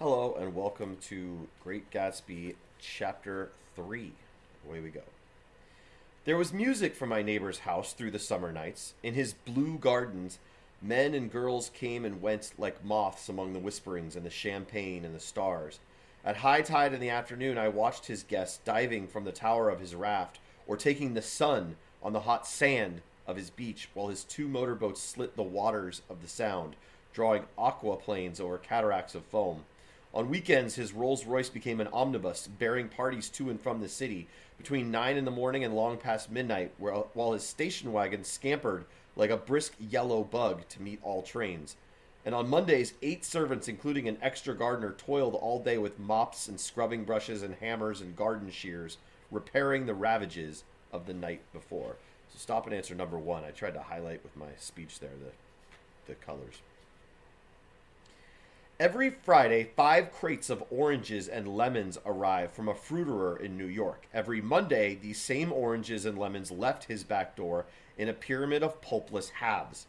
Hello and welcome to Great Gatsby Chapter 3. Away we go. There was music from my neighbor's house through the summer nights. In his blue gardens, men and girls came and went like moths among the whisperings and the champagne and the stars. At high tide in the afternoon, I watched his guests diving from the tower of his raft or taking the sun on the hot sand of his beach while his two motorboats slit the waters of the Sound, drawing aquaplanes over cataracts of foam. On weekends, his Rolls Royce became an omnibus, bearing parties to and from the city between 9 in the morning and long past midnight, while his station wagon scampered like a brisk yellow bug to meet all trains. And on Mondays, 8 servants, including an extra gardener, toiled all day with mops and scrubbing brushes and hammers and garden shears, repairing the ravages of the night before. So stop and answer number 1. I tried to highlight with my speech there the colors. Every Friday, 5 crates of oranges and lemons arrive from a fruiterer in New York. Every Monday, these same oranges and lemons left his back door in a pyramid of pulpless halves.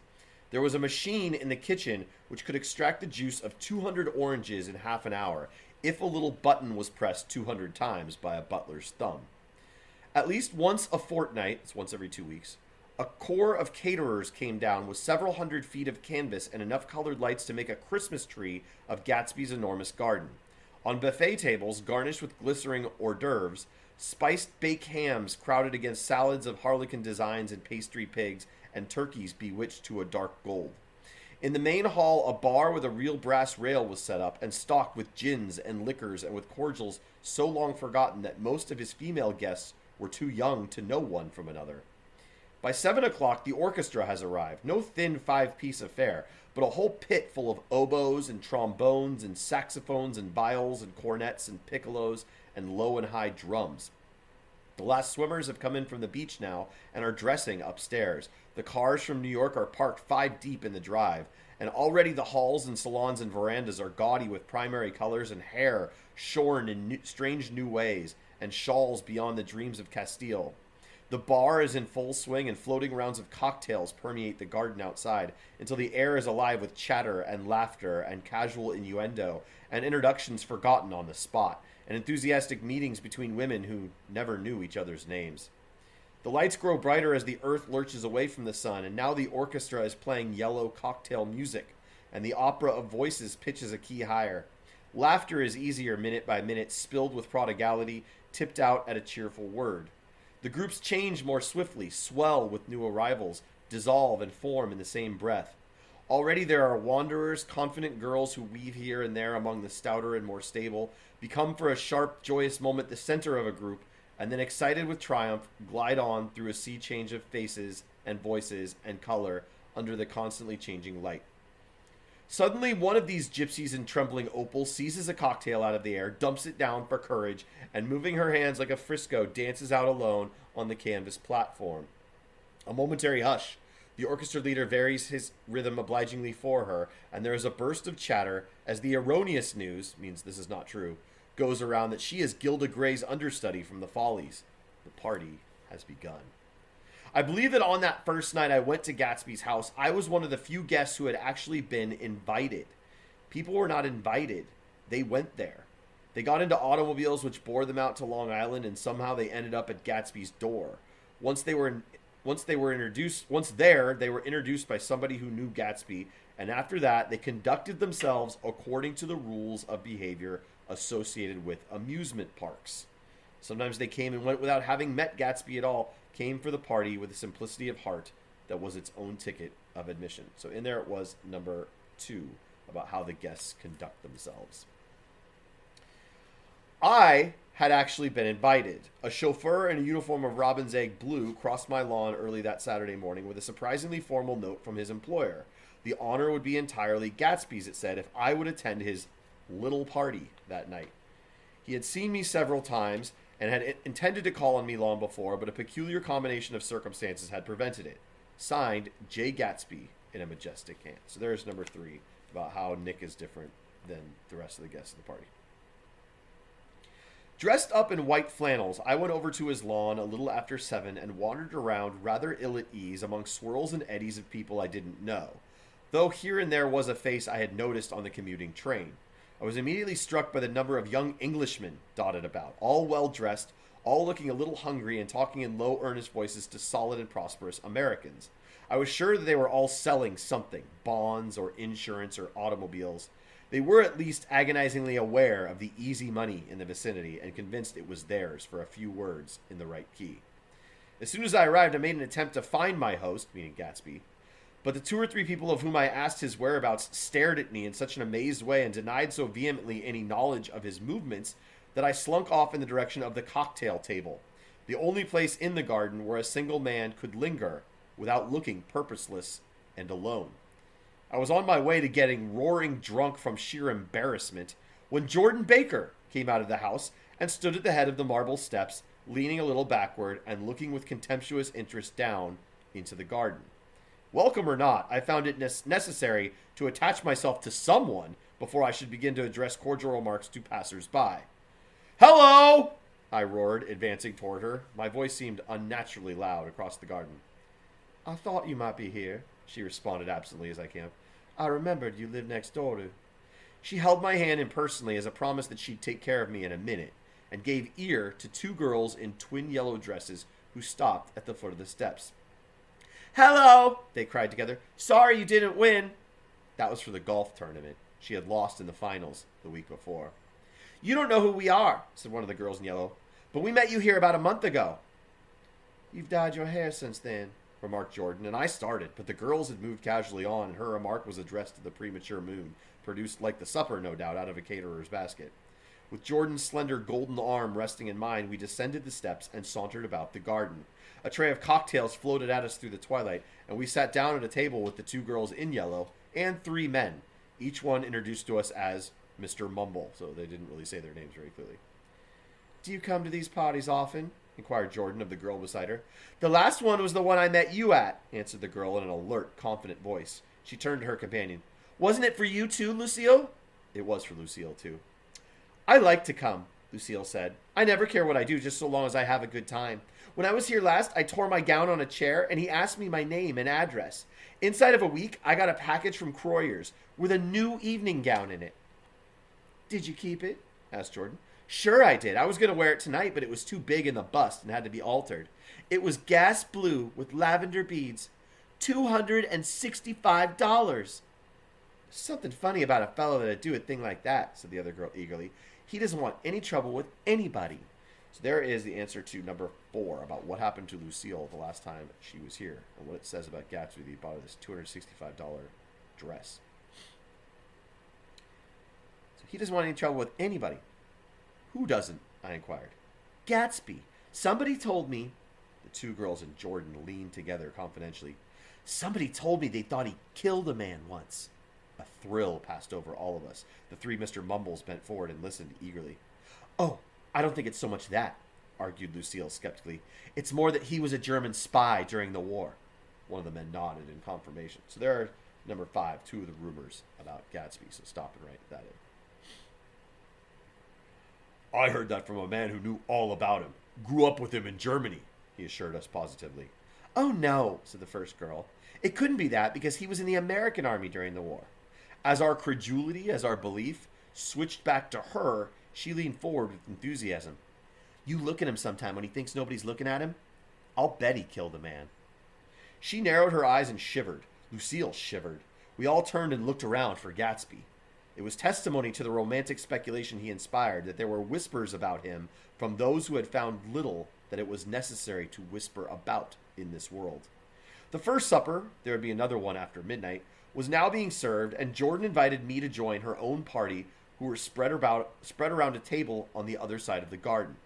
There was a machine in the kitchen which could extract the juice of 200 oranges in half an hour if a little button was pressed 200 times by a butler's thumb. At least once a fortnight, it's once every 2 weeks, a corps of caterers came down with several hundred feet of canvas and enough colored lights to make a Christmas tree of Gatsby's enormous garden. On buffet tables, garnished with glistening hors d'oeuvres, spiced baked hams crowded against salads of harlequin designs and pastry pigs and turkeys bewitched to a dark gold. In the main hall, a bar with a real brass rail was set up and stocked with gins and liquors and with cordials so long forgotten that most of his female guests were too young to know one from another. By 7 o'clock, the orchestra has arrived. No thin 5-piece affair, but a whole pit full of oboes and trombones and saxophones and viols and cornets and piccolos and low and high drums. The last swimmers have come in from the beach now and are dressing upstairs. The cars from New York are parked 5 deep in the drive, and already the halls and salons and verandas are gaudy with primary colors and hair shorn in strange new ways and shawls beyond the dreams of Castile. The bar is in full swing and floating rounds of cocktails permeate the garden outside until the air is alive with chatter and laughter and casual innuendo and introductions forgotten on the spot and enthusiastic meetings between women who never knew each other's names. The lights grow brighter as the earth lurches away from the sun, and now the orchestra is playing yellow cocktail music and the opera of voices pitches a key higher. Laughter is easier minute by minute, spilled with prodigality, tipped out at a cheerful word. The groups change more swiftly, swell with new arrivals, dissolve and form in the same breath. Already there are wanderers, confident girls who weave here and there among the stouter and more stable, become for a sharp, joyous moment the center of a group, and then excited with triumph, glide on through a sea change of faces and voices and color under the constantly changing light. Suddenly, one of these gypsies in trembling opal seizes a cocktail out of the air, dumps it down for courage, and moving her hands like a frisco, dances out alone on the canvas platform. A momentary hush. The orchestra leader varies his rhythm obligingly for her, and there is a burst of chatter as the erroneous news, means this is not true, goes around that she is Gilda Gray's understudy from the Follies. The party has begun. I believe that on that first night I went to Gatsby's house, I was one of the few guests who had actually been invited. People were not invited. They went there. They got into automobiles which bore them out to Long Island, and somehow they ended up at Gatsby's door. Once there, they were introduced by somebody who knew Gatsby, and after that, they conducted themselves according to the rules of behavior associated with amusement parks. Sometimes they came and went without having met Gatsby at all, came for the party with a simplicity of heart that was its own ticket of admission. So in there it was number 2 about how the guests conduct themselves. I had actually been invited. A chauffeur in a uniform of robin's egg blue crossed my lawn early that Saturday morning with a surprisingly formal note from his employer. The honor would be entirely Gatsby's, it said, if I would attend his little party that night. He had seen me several times and had intended to call on me long before, but a peculiar combination of circumstances had prevented it. Signed, J. Gatsby, in a majestic hand. So there's number 3, about how Nick is different than the rest of the guests of the party. Dressed up in white flannels, I went over to his lawn a little after 7 and wandered around rather ill at ease among swirls and eddies of people I didn't know, though here and there was a face I had noticed on the commuting train. I was immediately struck by the number of young Englishmen dotted about, all well-dressed, all looking a little hungry and talking in low, earnest voices to solid and prosperous Americans. I was sure that they were all selling something, bonds or insurance or automobiles. They were at least agonizingly aware of the easy money in the vicinity and convinced it was theirs for a few words in the right key. As soon as I arrived, I made an attempt to find my host, meaning Gatsby, but the 2 or 3 people of whom I asked his whereabouts stared at me in such an amazed way and denied so vehemently any knowledge of his movements that I slunk off in the direction of the cocktail table, the only place in the garden where a single man could linger without looking purposeless and alone. I was on my way to getting roaring drunk from sheer embarrassment when Jordan Baker came out of the house and stood at the head of the marble steps, leaning a little backward and looking with contemptuous interest down into the garden. Welcome or not, I found it necessary to attach myself to someone before I should begin to address cordial remarks to passers-by. "Hello!" I roared, advancing toward her. My voice seemed unnaturally loud across the garden. "I thought you might be here," she responded absently as I came up. "I remembered you lived next door to..." She held my hand impersonally as a promise that she'd take care of me in a minute, and gave ear to 2 girls in twin yellow dresses who stopped at the foot of the steps. "Hello!" they cried together. "Sorry you didn't win." That was for the golf tournament. She had lost in the finals the week before. "You don't know who we are," said one of the girls in yellow, "but we met you here about a month ago." "You've dyed your hair since then," remarked Jordan, and I started, but the girls had moved casually on, and her remark was addressed to the premature moon, produced like the supper, no doubt, out of a caterer's basket. With Jordan's slender golden arm resting in mine, we descended the steps and sauntered about the garden. A tray of cocktails floated at us through the twilight, and we sat down at a table with the 2 girls in yellow and 3 men, each one introduced to us as Mr. Mumble, so they didn't really say their names very clearly. "Do you come to these parties often?" inquired Jordan of the girl beside her. "The last one was the one I met you at," answered the girl in an alert, confident voice. She turned to her companion. "Wasn't it for you too, Lucille?" It was for Lucille, too. "I like to come," Lucille said. "I never care what I do, just so long as I have a good time. When I was here last, I tore my gown on a chair, and he asked me my name and address. Inside of a week, I got a package from Croyer's with a new evening gown in it." "Did you keep it?" asked Jordan. "Sure I did. I was going to wear it tonight, but it was too big in the bust and had to be altered. It was gas blue with lavender beads. $265. "Something funny about a fellow that'd do a thing like that," said the other girl eagerly. "He doesn't want any trouble with anybody." So there is the answer to number 4 about what happened to Lucille the last time she was here and what it says about Gatsby that he bought this $265 dress. So he doesn't want any trouble with anybody. "Who doesn't?" I inquired. "Gatsby. Somebody told me..." The 2 girls and Jordan leaned together confidentially. "Somebody told me they thought he killed a man once." A thrill passed over all of us. The 3 Mr. Mumbles bent forward and listened eagerly. "Oh, I don't think it's so much that," argued Lucille skeptically. "It's more that he was a German spy during the war." One of the men nodded in confirmation. So there are, number 5, 2 of the rumors about Gatsby. So stop and write that in. "I heard that from a man who knew all about him. Grew up with him in Germany," he assured us positively. "Oh, no," said the first girl. "It couldn't be that because he was in the American army during the war." As our credulity, as our belief, switched back to her, she leaned forward with enthusiasm. "You look at him sometime when he thinks nobody's looking at him. I'll bet he killed a man." She narrowed her eyes and shivered. Lucille shivered. We all turned and looked around for Gatsby. It was testimony to the romantic speculation he inspired that there were whispers about him from those who had found little that it was necessary to whisper about in this world. The first supper, there would be another one after midnight, was now being served, and Jordan invited me to join her own party, who were spread around a table on the other side of the garden.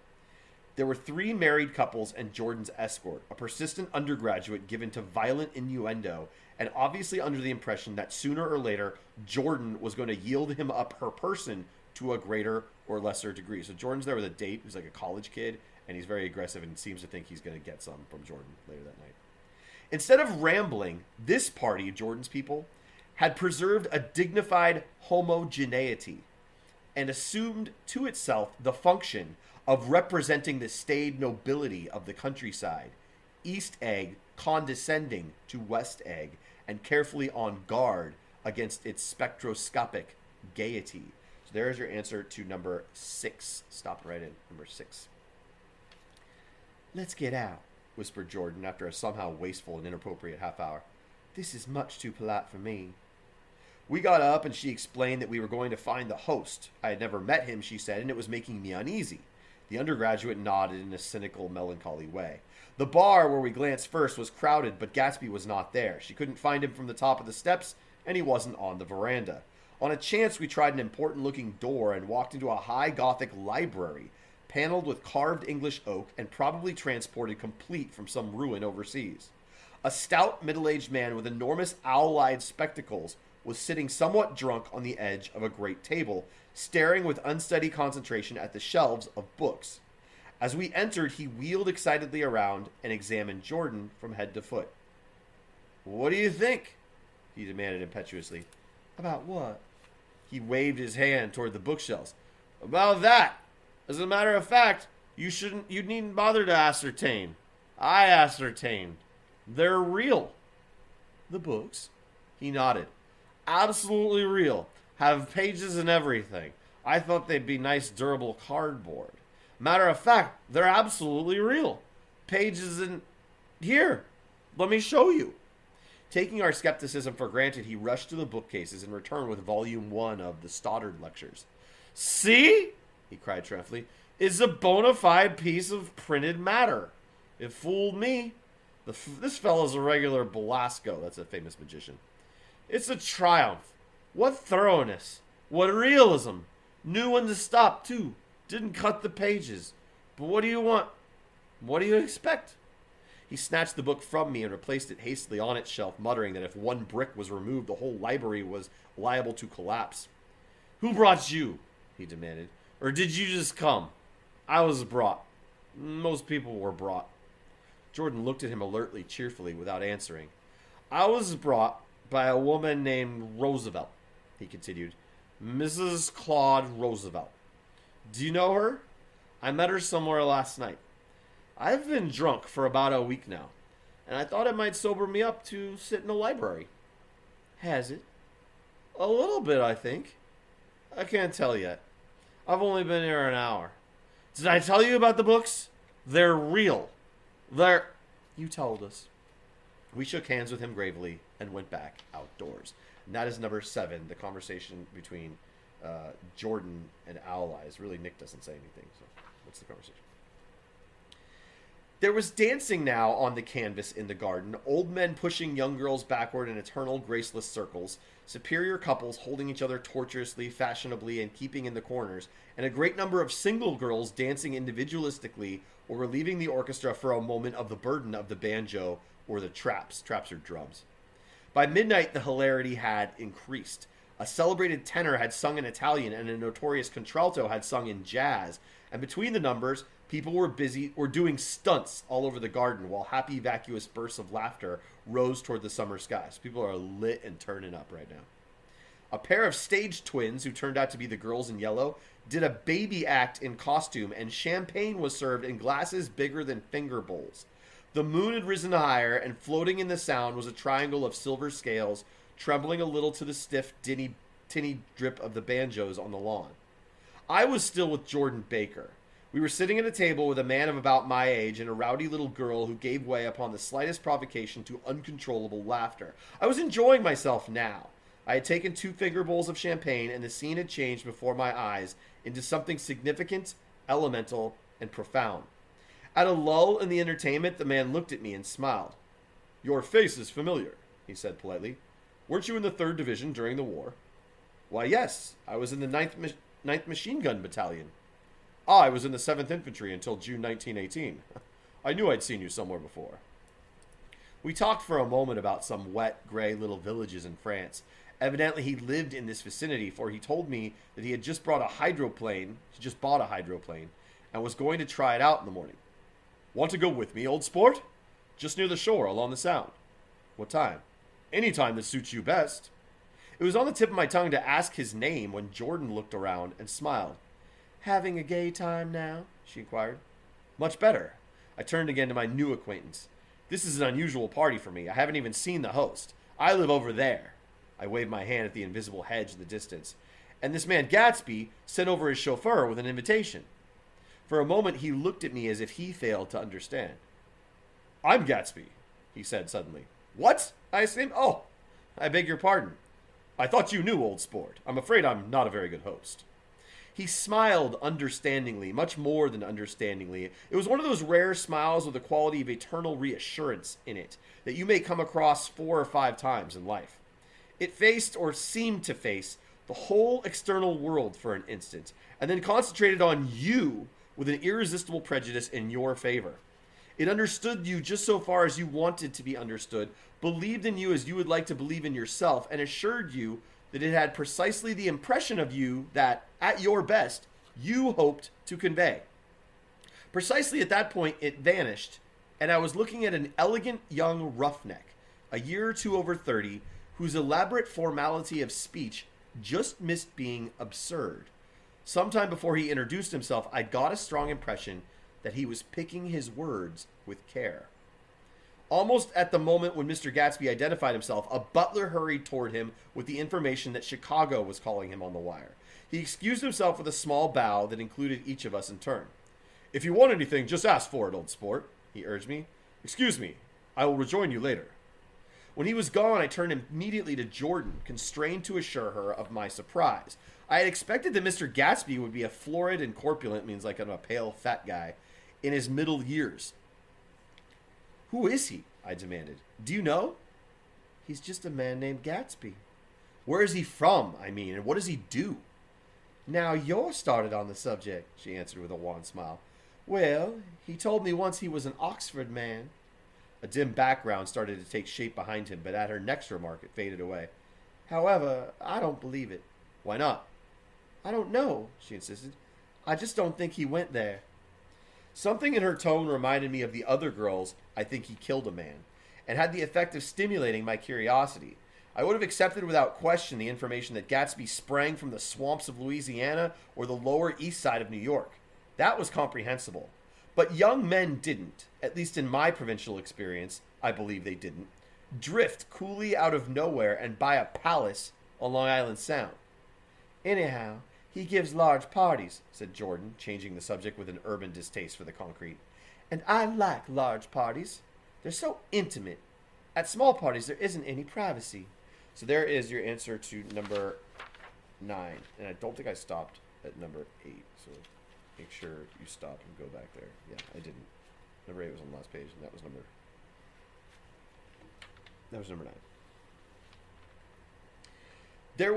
There were 3 married couples and Jordan's escort, a persistent undergraduate given to violent innuendo, and obviously under the impression that sooner or later Jordan was going to yield him up her person to a greater or lesser degree. So Jordan's there with a date who's like a college kid, and he's very aggressive and seems to think he's going to get some from Jordan later that night. Instead of rambling, this party, Jordan's people, had preserved a dignified homogeneity and assumed to itself the function of representing the staid nobility of the countryside, East Egg condescending to West Egg and carefully on guard against its spectroscopic gaiety. So there's your answer to number 6. Stop right in. Number 6. "Let's get out," whispered Jordan after a somehow wasteful and inappropriate half hour. "This is much too polite for me." We got up and she explained that we were going to find the host. I had never met him, she said, and it was making me uneasy. The undergraduate nodded in a cynical, melancholy way. The bar where we glanced first was crowded, but Gatsby was not there. She couldn't find him from the top of the steps, and he wasn't on the veranda. On a chance, we tried an important-looking door and walked into a high Gothic library, paneled with carved English oak and probably transported complete from some ruin overseas. A stout, middle-aged man with enormous owl-eyed spectacles was sitting somewhat drunk on the edge of a great table, staring with unsteady concentration at the shelves of books. As we entered, he wheeled excitedly around and examined Jordan from head to foot. "What do you think?" he demanded impetuously. "About what?" He waved his hand toward the bookshelves. "About that. As a matter of fact, you needn't bother to ascertain. I ascertained. They're real." "The books?" He nodded. "Absolutely real. Have pages and everything. I thought they'd be nice durable cardboard. Matter of fact, they're absolutely real. Pages and... Here, let me show you." Taking our skepticism for granted, he rushed to the bookcases and returned with volume 1 of the Stoddard Lectures. "See?" he cried triumphantly. "It's a bona fide piece of printed matter. It fooled me. This fellow's a regular Belasco." That's a famous magician. "It's a triumph. What thoroughness. What realism. Knew when to stop, too. Didn't cut the pages. But what do you want? What do you expect?" He snatched the book from me and replaced it hastily on its shelf, muttering that if one brick was removed, the whole library was liable to collapse. "Who brought you?" he demanded. "Or did you just come?" "I was brought. Most people were brought." Jordan looked at him alertly, cheerfully, without answering. "I was brought by a woman named Roosevelt," he continued. "Mrs. Claude Roosevelt. Do you know her? I met her somewhere last night. I've been drunk for about a week now, and I thought it might sober me up to sit in a library." "Has it?" "A little bit, I think. I can't tell yet. I've only been here an hour. Did I tell you about the books? They're real. They're..." "You told us." We shook hands with him gravely and went back outdoors. And that is number 7, the conversation between Jordan and Owl Eyes. Really, Nick doesn't say anything, so what's the conversation? There was dancing now on the canvas in the garden, old men pushing young girls backward in eternal graceless circles, superior couples holding each other tortuously, fashionably, and keeping in the corners, and a great number of single girls dancing individualistically or relieving the orchestra for a moment of the burden of the banjo or the traps. Traps are drums. By midnight, the hilarity had increased. A celebrated tenor had sung in Italian, and a notorious contralto had sung in jazz, and between the numbers, people were doing stunts all over the garden, while happy, vacuous bursts of laughter rose toward the summer skies. People are lit and turning up right now. A pair of stage twins, who turned out to be the girls in yellow, did a baby act in costume, and champagne was served in glasses bigger than finger bowls. The moon had risen higher, and floating in the sound was a triangle of silver scales, trembling a little to the stiff, tinny drip of the banjos on the lawn. I was still with Jordan Baker. We were sitting at a table with a man of about my age and a rowdy little girl who gave way upon the slightest provocation to uncontrollable laughter. I was enjoying myself now. I had taken 2 finger bowls of champagne, and the scene had changed before my eyes into something significant, elemental, and profound. At a lull in the entertainment, the man looked at me and smiled. "Your face is familiar," he said politely. "Weren't you in the 3rd Division during the war?" "Why, yes. I was in the 9th Machine Gun Battalion." "I was in the 7th Infantry until June 1918. I knew I'd seen you somewhere before." We talked for a moment about some wet, gray little villages in France. Evidently, he lived in this vicinity, for he told me that he had just bought a hydroplane, and was going to try it out in the morning. "Want to go with me, old sport?" "Just near the shore, along the Sound." "What time?" "Any time that suits you best." It was on the tip of my tongue to ask his name when Jordan looked around and smiled. "Having a gay time now?" she inquired. "Much better." I turned again to my new acquaintance. "This is an unusual party for me. I haven't even seen the host. I live over there." I waved my hand at the invisible hedge in the distance. and this man Gatsby sent over his chauffeur with an invitation. For a moment, he looked at me as if he failed to understand. I'm Gatsby, he said suddenly. What? I exclaimed. Oh, I beg your pardon. I thought you knew, old sport. I'm afraid I'm not a very good host. He smiled understandingly, much more than understandingly. It was one of those rare smiles with the quality of eternal reassurance in it that you may come across 4 or 5 times in life. It faced, or seemed to face, the whole external world for an instant, and then concentrated on you with an irresistible prejudice in your favor. It understood you just so far as you wanted to be understood, believed in you as you would like to believe in yourself, and assured you that it had precisely the impression of you that, at your best, you hoped to convey. Precisely at that point, it vanished, and I was looking at an elegant young roughneck, a year or two over 30, whose elaborate formality of speech just missed being absurd. Sometime before he introduced himself, I got a strong impression that he was picking his words with care. Almost at the moment when Mr. Gatsby identified himself, a butler hurried toward him with the information that Chicago was calling him on the wire. He excused himself with a small bow that included each of us in turn. If you want anything, just ask for it, old sport, he urged me. Excuse me, I will rejoin you later. When he was gone, I turned immediately to Jordan, constrained to assure her of my surprise. I had expected that Mr. Gatsby would be a florid and corpulent, means like a pale, fat guy, in his middle years. Who is he? I demanded. Do you know? He's just a man named Gatsby. Where is he from, I mean, and what does he do? Now you're started on the subject, she answered with a wan smile. Well, he told me once he was an Oxford man. A dim background started to take shape behind him, but at her next remark it faded away. However, I don't believe it. Why not? I don't know, she insisted. I just don't think he went there. Something in her tone reminded me of the other girls I think he killed a man, and had the effect of stimulating my curiosity. I would have accepted without question the information that Gatsby sprang from the swamps of Louisiana or the lower east side of New York. That was comprehensible. But young men didn't, at least in my provincial experience, I believe they didn't, drift coolly out of nowhere and buy a palace on Long Island Sound. Anyhow, he gives large parties, said Jordan, changing the subject with an urban distaste for the concrete. And I like large parties. They're so intimate. At small parties, there isn't any privacy. So there is your answer to number 9. And I don't think I stopped at number 8. So make sure you stop and go back there. Yeah, I didn't. Number 8 was on the last page, and that was number 9. There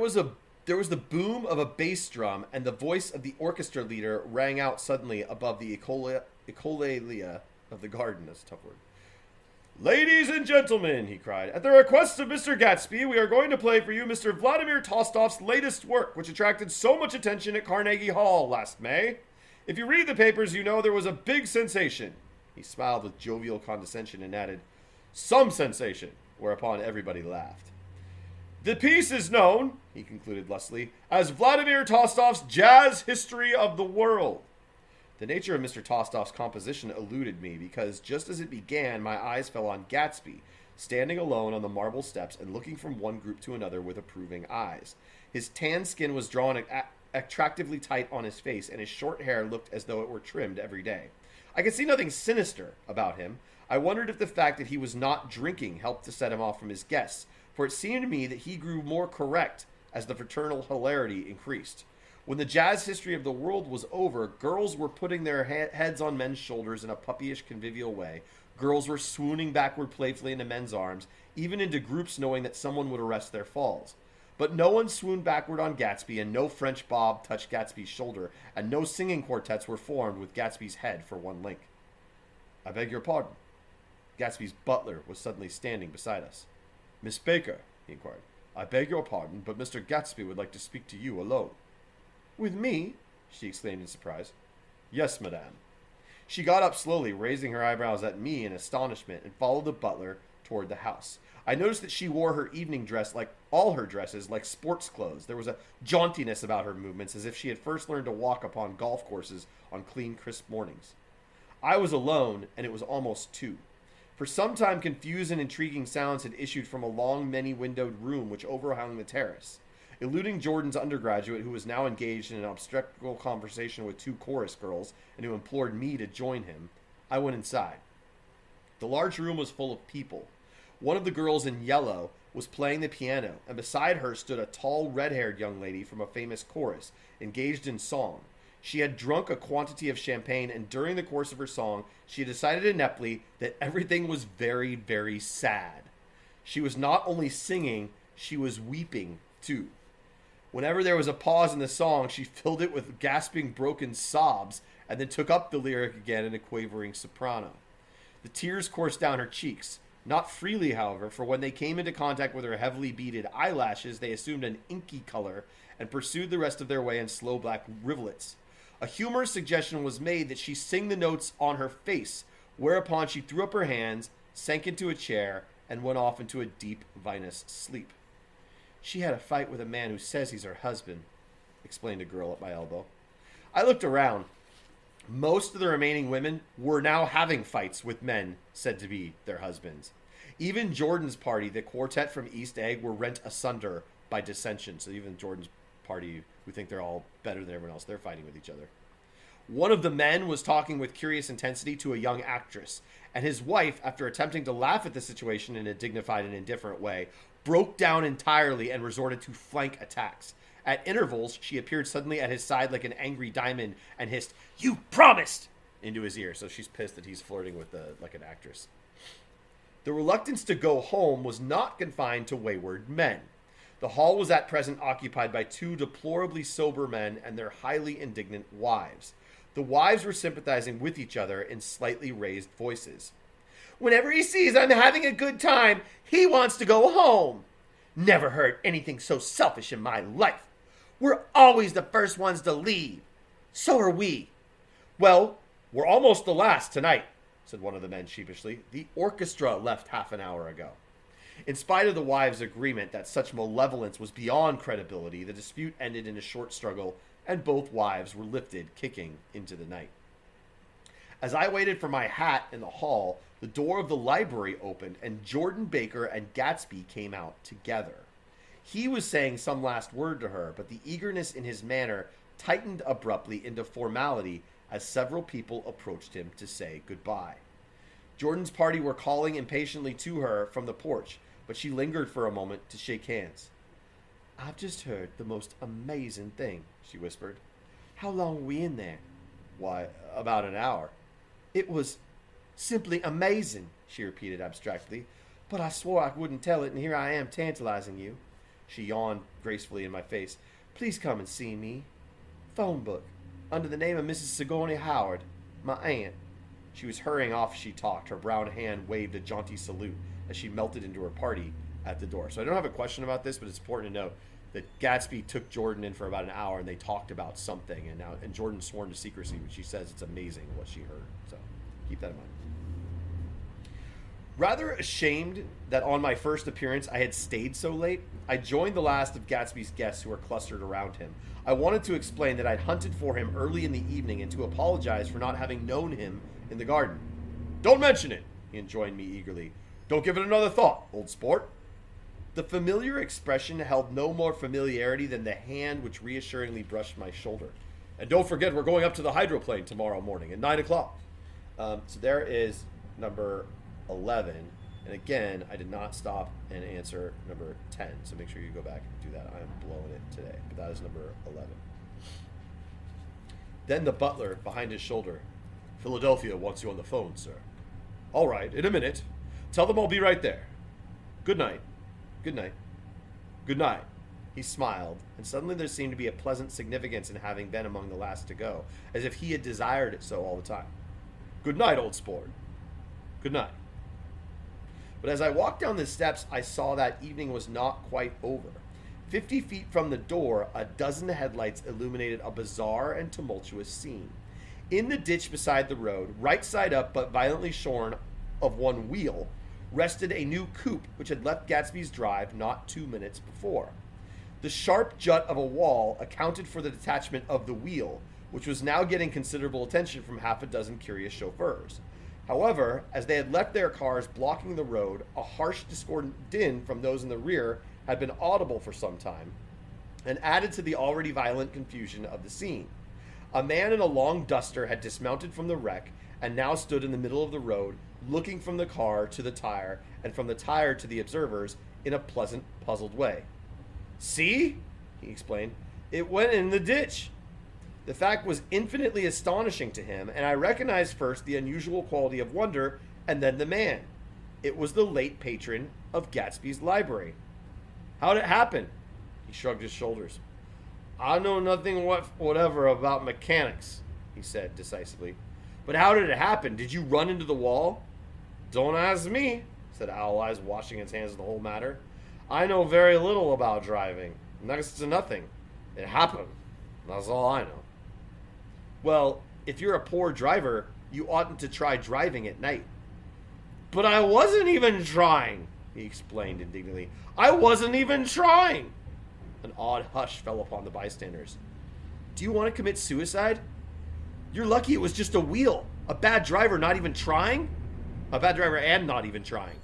was the boom of a bass drum, and the voice of the orchestra leader rang out suddenly above the echolalia of the garden. That's a tough word. Ladies and gentlemen, he cried, at the request of Mr. Gatsby, we are going to play for you Mr. Vladimir Tostof's latest work, which attracted so much attention at Carnegie Hall last May. If you read the papers, you know there was a big sensation. He smiled with jovial condescension and added, some sensation, whereupon everybody laughed. The piece is known, he concluded lustily, as Vladimir Tostof's Jazz History of the World. The nature of Mr. Tostof's composition eluded me, because just as it began, my eyes fell on Gatsby, standing alone on the marble steps and looking from one group to another with approving eyes. His tan skin was drawn attractively tight on his face, and his short hair looked as though it were trimmed every day. I could see nothing sinister about him. I wondered if the fact that he was not drinking helped to set him off from his guests, for it seemed to me that he grew more correct as the fraternal hilarity increased. When the Jazz History of the World was over, girls were putting their heads on men's shoulders in a puppyish convivial way. Girls were swooning backward playfully into men's arms, even into groups knowing that someone would arrest their falls. But no one swooned backward on Gatsby, and no French bob touched Gatsby's shoulder, and no singing quartets were formed with Gatsby's head for one link. I beg your pardon. Gatsby's butler was suddenly standing beside us. Miss Baker, he inquired, I beg your pardon, but Mr. Gatsby would like to speak to you alone. With me? She exclaimed in surprise. Yes, madame. She got up slowly, raising her eyebrows at me in astonishment, and followed the butler toward the house. I noticed that she wore her evening dress, like all her dresses, like sports clothes. There was a jauntiness about her movements, as if she had first learned to walk upon golf courses on clean, crisp mornings. I was alone, and it was almost 2. For some time, confused and intriguing sounds had issued from a long, many-windowed room which overhung the terrace. Eluding Jordan's undergraduate, who was now engaged in an obstetrical conversation with two chorus girls and who implored me to join him, I went inside. The large room was full of people. One of the girls in yellow was playing the piano, and beside her stood a tall, red-haired young lady from a famous chorus, engaged in song. She had drunk a quantity of champagne, and during the course of her song, she decided ineptly that everything was very, very sad. She was not only singing, she was weeping, too. Whenever there was a pause in the song, she filled it with gasping, broken sobs, and then took up the lyric again in a quavering soprano. The tears coursed down her cheeks. Not freely, however, for when they came into contact with her heavily beaded eyelashes, they assumed an inky color and pursued the rest of their way in slow black rivulets. A humorous suggestion was made that she sing the notes on her face, whereupon she threw up her hands, sank into a chair, and went off into a deep, vinous sleep. She had a fight with a man who says he's her husband, explained a girl at my elbow. I looked around. Most of the remaining women were now having fights with men said to be their husbands. Even Jordan's party, the quartet from East Egg, were rent asunder by dissension. So even Jordan's party, who think they're all better than everyone else, they're fighting with each other. One of the men was talking with curious intensity to a young actress, and his wife, after attempting to laugh at the situation in a dignified and indifferent way, broke down entirely and resorted to flank attacks. At intervals, she appeared suddenly at his side like an angry diamond and hissed, "You promised!" into his ear. So she's pissed that he's flirting with like an actress. The reluctance to go home was not confined to wayward men. The hall was at present occupied by two deplorably sober men and their highly indignant wives. The wives were sympathizing with each other in slightly raised voices. "Whenever he sees I'm having a good time, he wants to go home. Never heard anything so selfish in my life. We're always the first ones to leave. So are we." "Well, we're almost the last tonight," said one of the men sheepishly. "The orchestra left half an hour ago." In spite of the wives' agreement that such malevolence was beyond credibility, the dispute ended in a short struggle, and both wives were lifted, kicking, into the night. As I waited for my hat in the hall, the door of the library opened, and Jordan Baker and Gatsby came out together. He was saying some last word to her, but the eagerness in his manner tightened abruptly into formality as several people approached him to say goodbye. Jordan's party were calling impatiently to her from the porch, but she lingered for a moment to shake hands. "I've just heard the most amazing thing," she whispered. "How long were we in there?" "Why, about an hour." "It was simply amazing," she repeated abstractedly. "But I swore I wouldn't tell it, and here I am tantalizing you." She yawned gracefully in my face. "Please come and see me. Phone book, under the name of Mrs. Sigourney Howard, my aunt." She was hurrying off as she talked. Her brown hand waved a jaunty salute as she melted into her party at the door. So I don't have a question about this, but it's important to note that Gatsby took Jordan in for about an hour, and they talked about something. And Jordan's sworn to secrecy, but she says it's amazing what she heard. So keep that in mind. Rather ashamed that on my first appearance I had stayed so late, I joined the last of Gatsby's guests who were clustered around him. I wanted to explain that I'd hunted for him early in the evening and to apologize for not having known him in the garden. "Don't mention it," he enjoined me eagerly. "Don't give it another thought, old sport." The familiar expression held no more familiarity than the hand which reassuringly brushed my shoulder. "And don't forget, we're going up to the hydroplane tomorrow morning at 9 o'clock. So there is number 11. And again, I did not stop and answer number 10. So make sure you go back and do that. I am blowing it today. But that is number 11. Then the butler, behind his shoulder. "Philadelphia wants you on the phone, sir." "All right, in a minute. Tell them I'll be right there. Good night. Good night. Good night." He smiled, and suddenly there seemed to be a pleasant significance in having been among the last to go, as if he had desired it so all the time. "Good night, old sport. Good night." But as I walked down the steps, I saw that evening was not quite over. 50 feet from the door, a dozen headlights illuminated a bizarre and tumultuous scene. In the ditch beside the road, right side up but violently shorn of one wheel, rested a new coupe which had left Gatsby's drive not 2 minutes before. The sharp jut of a wall accounted for the detachment of the wheel, which was now getting considerable attention from half a dozen curious chauffeurs. However, as they had left their cars blocking the road, a harsh, discordant din from those in the rear had been audible for some time, and added to the already violent confusion of the scene. A man in a long duster had dismounted from the wreck and now stood in the middle of the road, looking from the car to the tire and from the tire to the observers in a pleasant, puzzled way. "See?" he explained. "It went in the ditch." The fact was infinitely astonishing to him, and I recognized first the unusual quality of wonder and then the man. It was the late patron of Gatsby's library. "How'd it happen?" He shrugged his shoulders. "I know nothing whatever about mechanics," he said decisively. "But how did it happen? Did you run into the wall?" "Don't ask me," said Owl Eyes, washing his hands of the whole matter. "I know very little about driving. Next to nothing. It happened. That's all I know." "Well, if you're a poor driver, you oughtn't to try driving at night." "But I wasn't even trying," he explained indignantly. "I wasn't even trying." An odd hush fell upon the bystanders. "Do you want to commit suicide? You're lucky it was just a wheel. A bad driver not even trying?" "A bad driver and not even trying."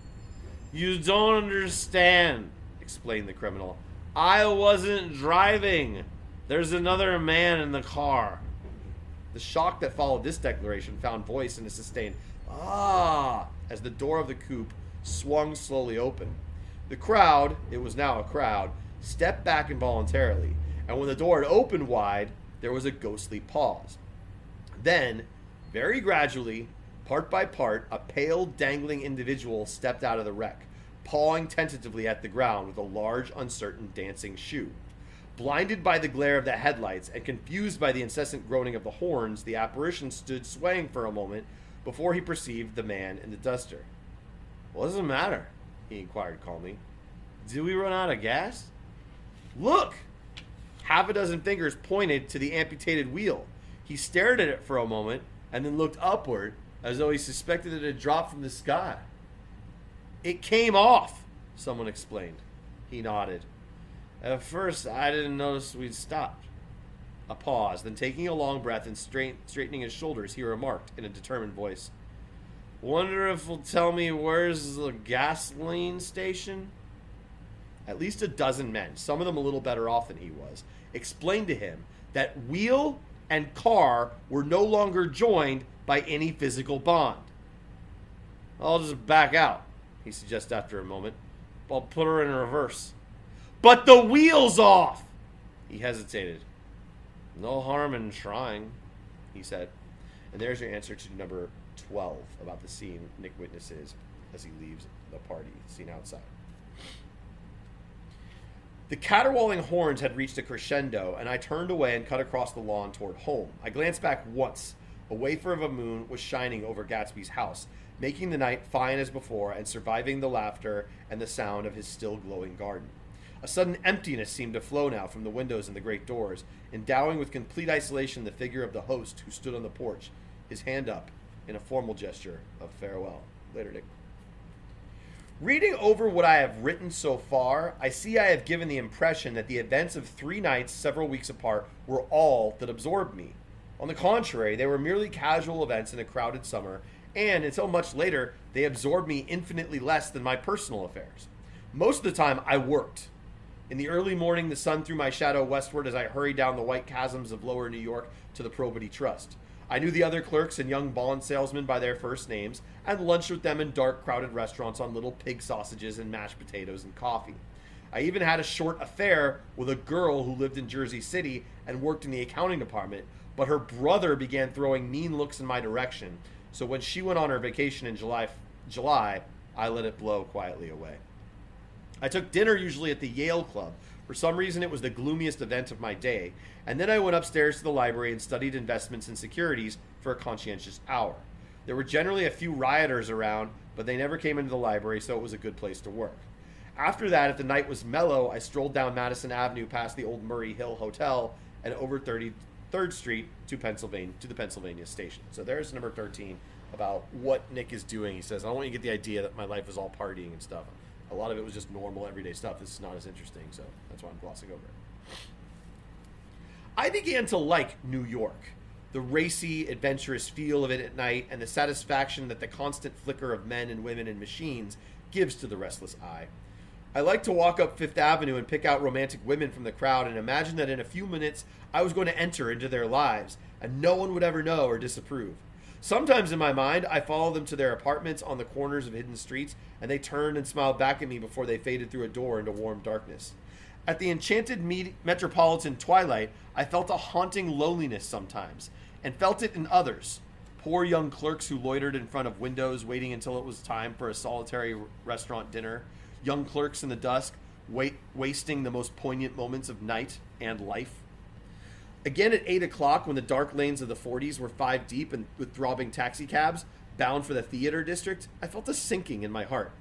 "You don't understand," explained the criminal. "I wasn't driving. There's another man in the car." The shock that followed this declaration found voice in a sustained "ah" as the door of the coupe swung slowly open. The crowd, it was now a crowd, stepped back involuntarily, and when the door had opened wide, there was a ghostly pause. Then, very gradually, part by part, a pale, dangling individual stepped out of the wreck, pawing tentatively at the ground with a large, uncertain, dancing shoe. Blinded by the glare of the headlights and confused by the incessant groaning of the horns, the apparition stood swaying for a moment before he perceived the man in the duster. "What does it matter?" he inquired calmly. "Did we run out of gas?" "Look!" Half a dozen fingers pointed to the amputated wheel. He stared at it for a moment and then looked upward as though he suspected it had dropped from the sky. "It came off," someone explained. He nodded. "At first, I didn't notice we'd stopped." A pause, then taking a long breath and straightening his shoulders, he remarked in a determined voice, "Wonder if he'll tell me where's the gasoline station?" At least a dozen men, some of them a little better off than he was, explained to him that wheel and car were no longer joined by any physical bond. "I'll just back out," he suggested after a moment. "I'll put her in reverse." "But the wheel's off!" He hesitated. "No harm in trying," he said. And there's your answer to number 12 about the scene Nick witnesses as he leaves the party scene outside. The caterwauling horns had reached a crescendo, and I turned away and cut across the lawn toward home. I glanced back once. A wafer of a moon was shining over Gatsby's house, making the night fine as before and surviving the laughter and the sound of his still glowing garden. A sudden emptiness seemed to flow now from the windows and the great doors, endowing with complete isolation the figure of the host who stood on the porch, his hand up in a formal gesture of farewell. Later, Dick. Reading over what I have written so far, I see I have given the impression that the events of 3 nights several weeks apart were all that absorbed me. On the contrary, they were merely casual events in a crowded summer, and until much later, they absorbed me infinitely less than my personal affairs. Most of the time, I worked. In the early morning, the sun threw my shadow westward as I hurried down the white chasms of lower New York to the Probity Trust. I knew the other clerks and young bond salesmen by their first names, and lunched with them in dark, crowded restaurants on little pig sausages and mashed potatoes and coffee. I even had a short affair with a girl who lived in Jersey City and worked in the accounting department, but her brother began throwing mean looks in my direction, so when she went on her vacation in July, I let it blow quietly away. I took dinner usually at the Yale Club. For some reason, it was the gloomiest event of my day, and then I went upstairs to the library and studied investments and securities for a conscientious hour. There were generally a few rioters around, but they never came into the library, so it was a good place to work. After that, if the night was mellow, I strolled down Madison Avenue past the old Murray Hill Hotel and over 33rd Street to the Pennsylvania station. So there's number 13 about what Nick is doing. He says, "I don't want you to get the idea that my life is all partying and stuff. A lot of it was just normal, everyday stuff. This is not as interesting, so that's why I'm glossing over it." I began to like New York. The racy, adventurous feel of it at night and the satisfaction that the constant flicker of men and women and machines gives to the restless eye. I like to walk up Fifth Avenue and pick out romantic women from the crowd and imagine that in a few minutes I was going to enter into their lives and no one would ever know or disapprove. Sometimes in my mind, I follow them to their apartments on the corners of hidden streets and they turned and smiled back at me before they faded through a door into warm darkness. At the enchanted metropolitan twilight, I felt a haunting loneliness sometimes and felt it in others. Poor young clerks who loitered in front of windows waiting until it was time for a solitary restaurant dinner. Young clerks in the dusk, wasting the most poignant moments of night and life. Again at 8 o'clock, when the dark lanes of the 40s were 5 deep and with throbbing taxicabs bound for the theater district, I felt a sinking in my heart.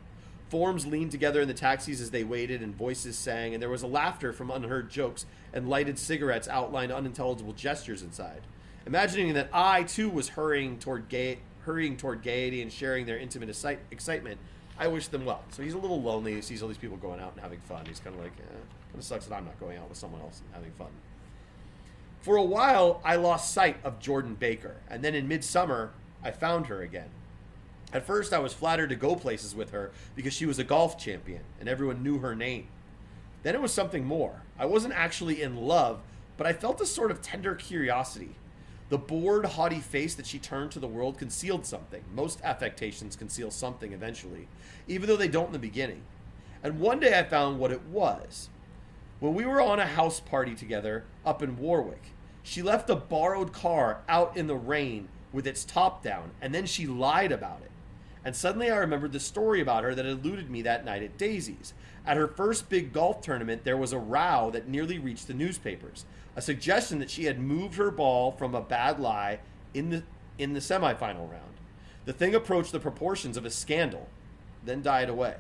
Forms leaned together in the taxis as they waited, and voices sang, and there was a laughter from unheard jokes, and lighted cigarettes outlined unintelligible gestures inside. Imagining that I, too, was hurrying toward gaiety and sharing their intimate excitement, I wish them well. So he's a little lonely. He sees all these people going out and having fun. He's kind of like, kind of sucks that I'm not going out with someone else and having fun. For a while, I lost sight of Jordan Baker, and then in midsummer, I found her again. At first, I was flattered to go places with her because she was a golf champion, and everyone knew her name. Then it was something more. I wasn't actually in love, but I felt a sort of tender curiosity. The bored, haughty face that she turned to the world concealed something. Most affectations conceal something eventually, even though they don't in the beginning. And one day I found what it was. When we were on a house party together up in Warwick, she left a borrowed car out in the rain with its top down, and then she lied about it. And suddenly I remembered the story about her that eluded me that night at Daisy's. At her first big golf tournament, there was a row that nearly reached the newspapers. A suggestion that she had moved her ball from a bad lie in the semifinal round. The thing approached the proportions of a scandal, then died away.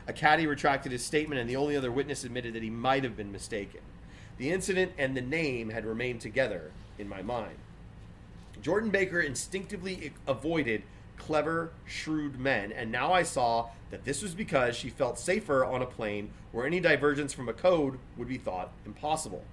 A caddy retracted his statement, and the only other witness admitted that he might have been mistaken. The incident and the name had remained together in my mind. Jordan Baker instinctively avoided clever, shrewd men, and now I saw that this was because she felt safer on a plane where any divergence from a code would be thought impossible.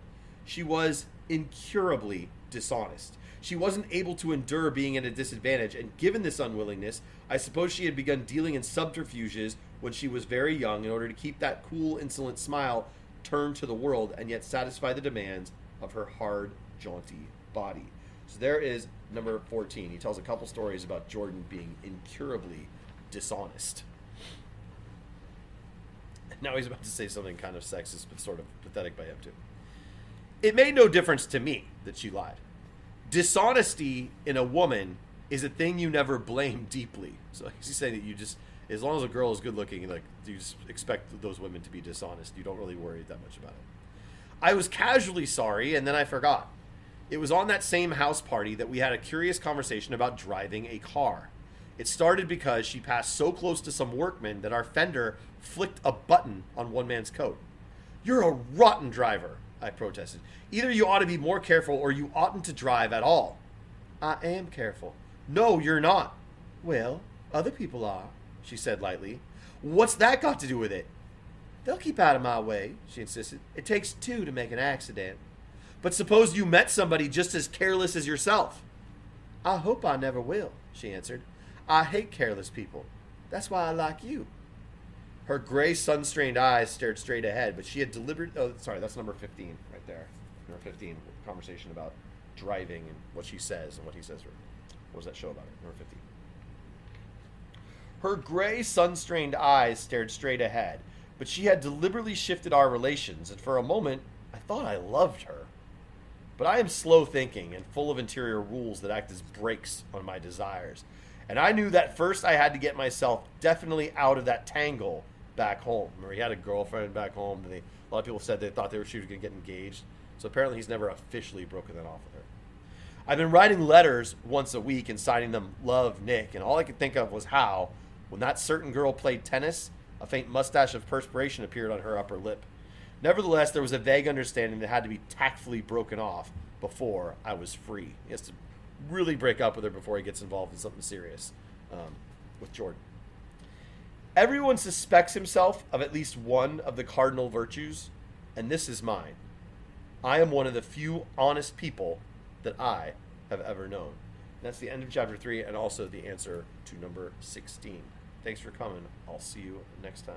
She was incurably dishonest. She wasn't able to endure being at a disadvantage, and given this unwillingness, I suppose she had begun dealing in subterfuges when she was very young in order to keep that cool, insolent smile turned to the world and yet satisfy the demands of her hard, jaunty body. So there is number 14. He tells a couple stories about Jordan being incurably dishonest. Now he's about to say something kind of sexist, but sort of pathetic by him too. It made no difference to me that she lied. Dishonesty in a woman is a thing you never blame deeply. So he's saying that you just, as long as a girl is good looking, like, you just expect those women to be dishonest. You don't really worry that much about it. I was casually sorry, and then I forgot. It was on that same house party that we had a curious conversation about driving a car. It started because she passed so close to some workmen that our fender flicked a button on one man's coat. "You're a rotten driver," I protested. "Either you ought to be more careful or you oughtn't to drive at all." "I am careful." "No, you're not." "Well, other people are," she said lightly. "What's that got to do with it?" "They'll keep out of my way," she insisted. "It takes two to make an accident." "But suppose you met somebody just as careless as yourself." "I hope I never will," she answered. "I hate careless people. That's why I like you." Her gray, sun-strained eyes stared straight ahead, but she had deliberate... Oh, sorry, that's number 15 right there. Number 15, conversation about driving and what she says and what he says. What was that show about it? Number 15. Her gray, sun-strained eyes stared straight ahead, but she had deliberately shifted our relations, and for a moment, I thought I loved her. But I am slow thinking and full of interior rules that act as brakes on my desires. And I knew that first I had to get myself definitely out of that tangle back home. Remember, he had a girlfriend back home. And a lot of people said they thought she was going to get engaged. So apparently he's never officially broken that off with her. I've been writing letters once a week and signing them "Love, Nick." And all I could think of was how, when that certain girl played tennis, a faint mustache of perspiration appeared on her upper lip. Nevertheless, there was a vague understanding that had to be tactfully broken off before I was free. He has to really break up with her before he gets involved in something serious with Jordan. Everyone suspects himself of at least one of the cardinal virtues, and this is mine. I am one of the few honest people that I have ever known. And that's the end of chapter 3 and also the answer to number 16. Thanks for coming. I'll see you next time.